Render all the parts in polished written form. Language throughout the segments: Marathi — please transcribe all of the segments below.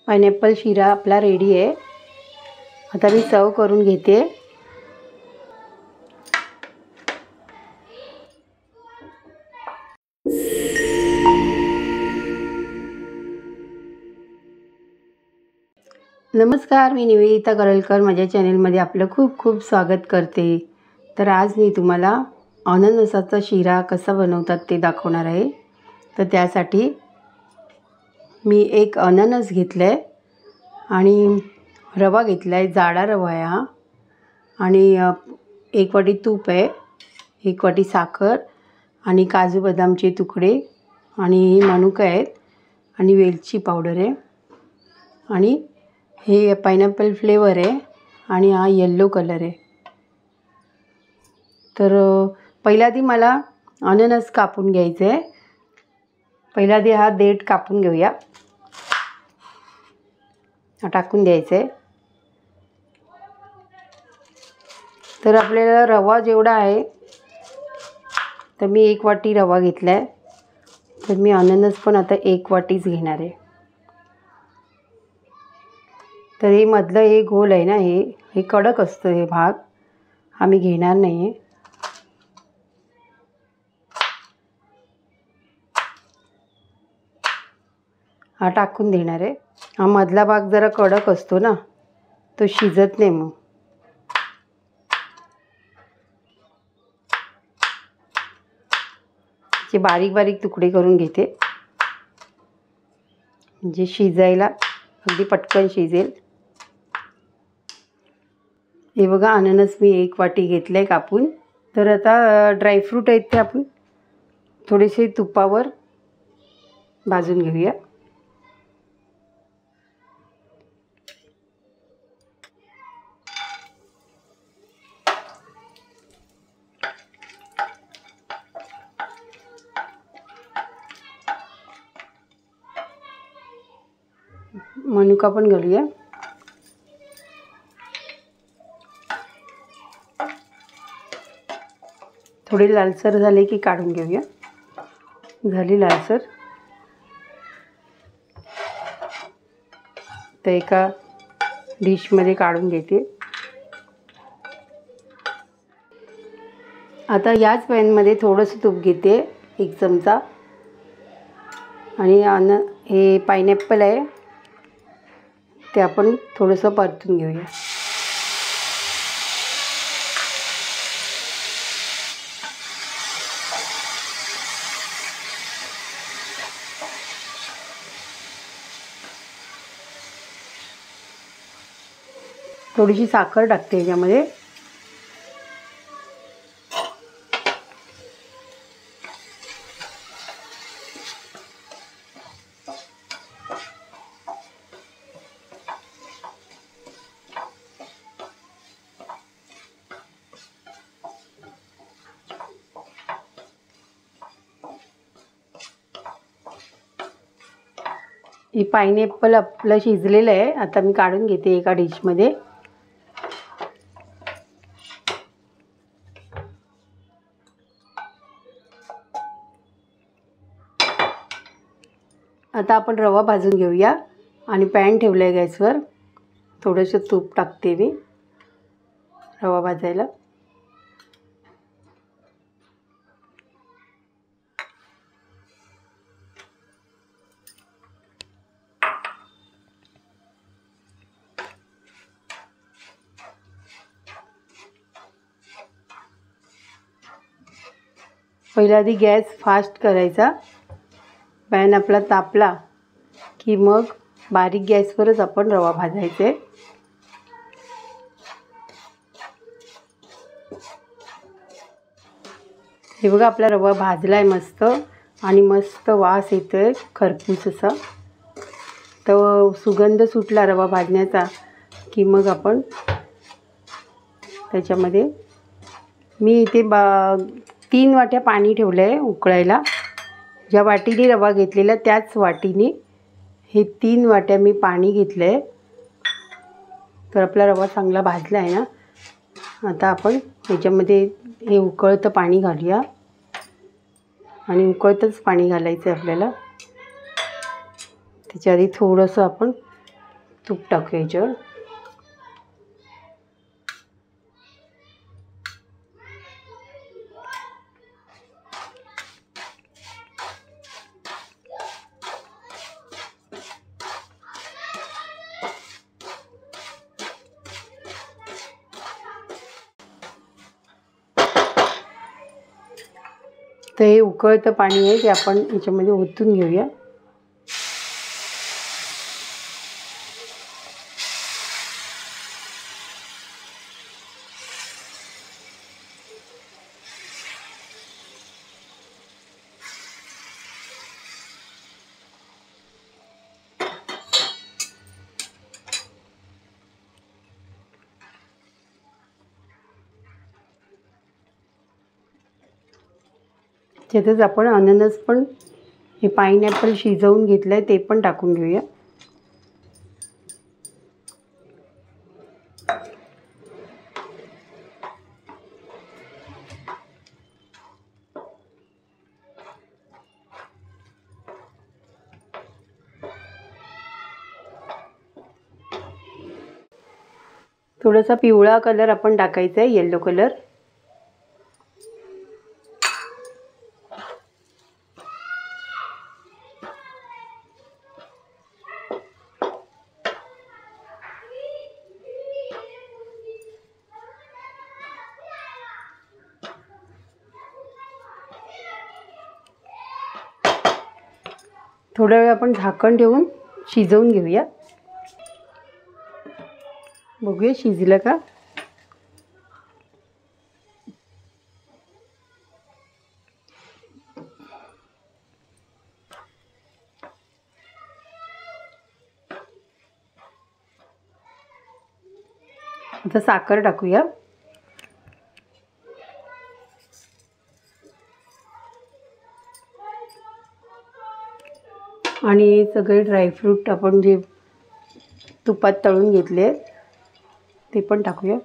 पायनॅपल शिरा आपला रेडी आहे। आता मी सर्व करून घेते। नमस्कार, मी निवेदिता करलकर माझ्या चॅनलमध्ये आपलं खूप खूप स्वागत करते। तर आज मी तुम्हाला अननसाचा शिरा कसा बनवतात ते दाखवणार आहे। तर त्यासाठी मी एक अननस घेतले आणि रवा घेतला आहे, जाडा रवा आहे हा, आणि 1 वाटी तूप आहे, 1 वाटी साखर आणि काजू बदामचे तुकडे आणि मनुका आहेत आणि वेलची पावडर आहे आणि हे पायनॅपल फ्लेवर आहे आणि हा येलो कलर आहे। तर पहिला आधी मला अननस कापून घ्यायचं आहे। पहिला आधी हा देठ कापून घेऊया, टाकून द्यायचं आहे। तर आपल्याला रवा जेवढा आहे, तर मी 1 वाटी रवा घेतला आहे, तर मी अननस पण आता 1 वाटीच घेणार आहे। तर हे मधलं हे गोल आहे ना, हे कडक असतं, हे भाग आम्ही घेणार नाही आहे। हा टाकून देणार आहे। हा मधला भाग जरा कडक असतो ना, तो शिजत नाही। मग जे बारीक बारीक तुकडे करून घेते, म्हणजे शिजायला अगदी पटकन शिजेल। हे बघा, अननस मी 1 वाटी घेतले कापून। तर आता ड्रायफ्रूट आहेत ते आपण थोडेसे तुपावर भाजून घेऊया। मनुका पण घालूया। थोडी लालसर झाले की काढून घेऊया। झाली लालसर तर एका डिशमध्ये काढून घेते। आता याच पॅनमध्ये थोडंसं तूप घेते, 1 चमचा, आणि हे पायनॅपल आहे ते आपण थोडंसं परतून घेऊया। थोडीशी साखर टाकते याच्यामध्ये। हे पायनॅपल आपलं शिजलेलं आहे, आता मी काढून घेते एका डिशमध्ये। आता आपण रवा भाजून घेऊया आणि पॅन ठेवलं आहे गॅसवर। थोडंसं तूप टाकते मी रवा भाजायला। पहिला आधी गॅस फास्ट करायचा, पॅन आपला तापला की मग बारीक गॅसवरच आपण रवा भाजायचे। हे बघा, आपला रवा भाजला आहे मस्त आणि मस्त वास येतोय खरपूस असा। तर सुगंध सुटला रवा भाजण्याचा की मग आपण त्याच्यामध्ये मी इथे 3 वाट्या पाणी ठेवलं आहे उकळायला। ज्या वाटीने रवा घेतलेला त्याच वाटीने हे 3 वाट्या मी पाणी घेतलं आहे। तर आपला रवा चांगला भाजला आहे ना। आता आपण ह्याच्यामध्ये हे उकळतं पाणी घालूया आणि उकळतच पाणी घालायचं आहे आपल्याला। त्याच्या आधी थोडंसं आपण तूप टाकूया याच्यावर. तर हे उकळतं पाणी आहे ते आपण याच्यामध्ये ओतून घेऊया. त्यातच आपण अननस पण हे पाइनॲपल शिजवून घेतलं आहे ते पण टाकून घेऊया. थोडासा पिवळा कलर आपण टाकायचा आहे, येलो कलर. थोडा वेळ आपण झाकण ठेवून शिजवून घेऊया. बघूया शिजलं का. आता साखर टाकूया. आणि सगळे ड्रायफ्रूट आपण जे तुपात तळून घेतले ते पण टाकूया.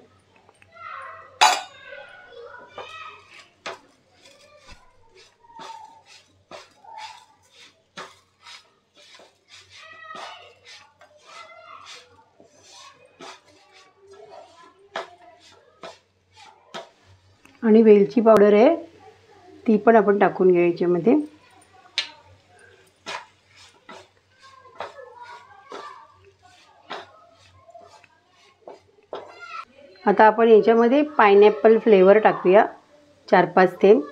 आणि वेलची पावडर आहे ती पण आपण टाकून घेऊ याच्यामध्ये. आता आपण याच्यामध्ये पाइनॲपल फ्लेवर टाकूया 4-5 थेंब.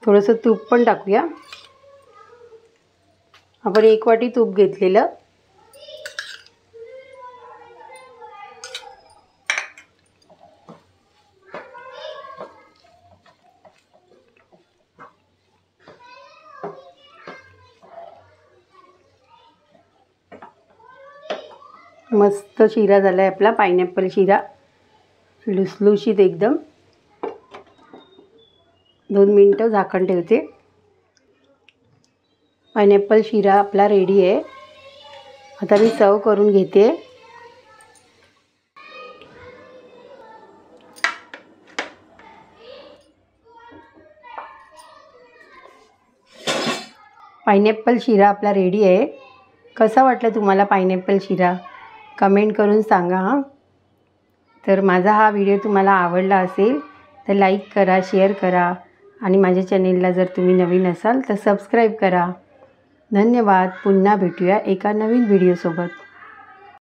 थोडंसं तूप पण टाकूया. आपण 1 वाटी तूप घेतलेलं. मस्त शिरा झाला आहे आपला पाइनॲपल शिरा, लुसलुशीत एकदम. 2 मिनटं झाकण ठेवते. पाइनॲपल शिरा आपला रेडी आहे. आता मी सर्व करून घेते. पाइनॲपल शिरा आपला रेडी आहे. कसा वाटला तुम्हाला पाइनॲपल शिरा कमेंट करून सांगा हां. तर माझा हा व्हिडिओ तुम्हाला आवडला असेल तर लाईक करा, शेअर करा आणि माझ्या चॅनेलला जर तुम्ही नवीन असाल तर सबस्क्राईब करा. धन्यवाद. पुन्हा भेटूया एका नवीन व्हिडिओसोबत.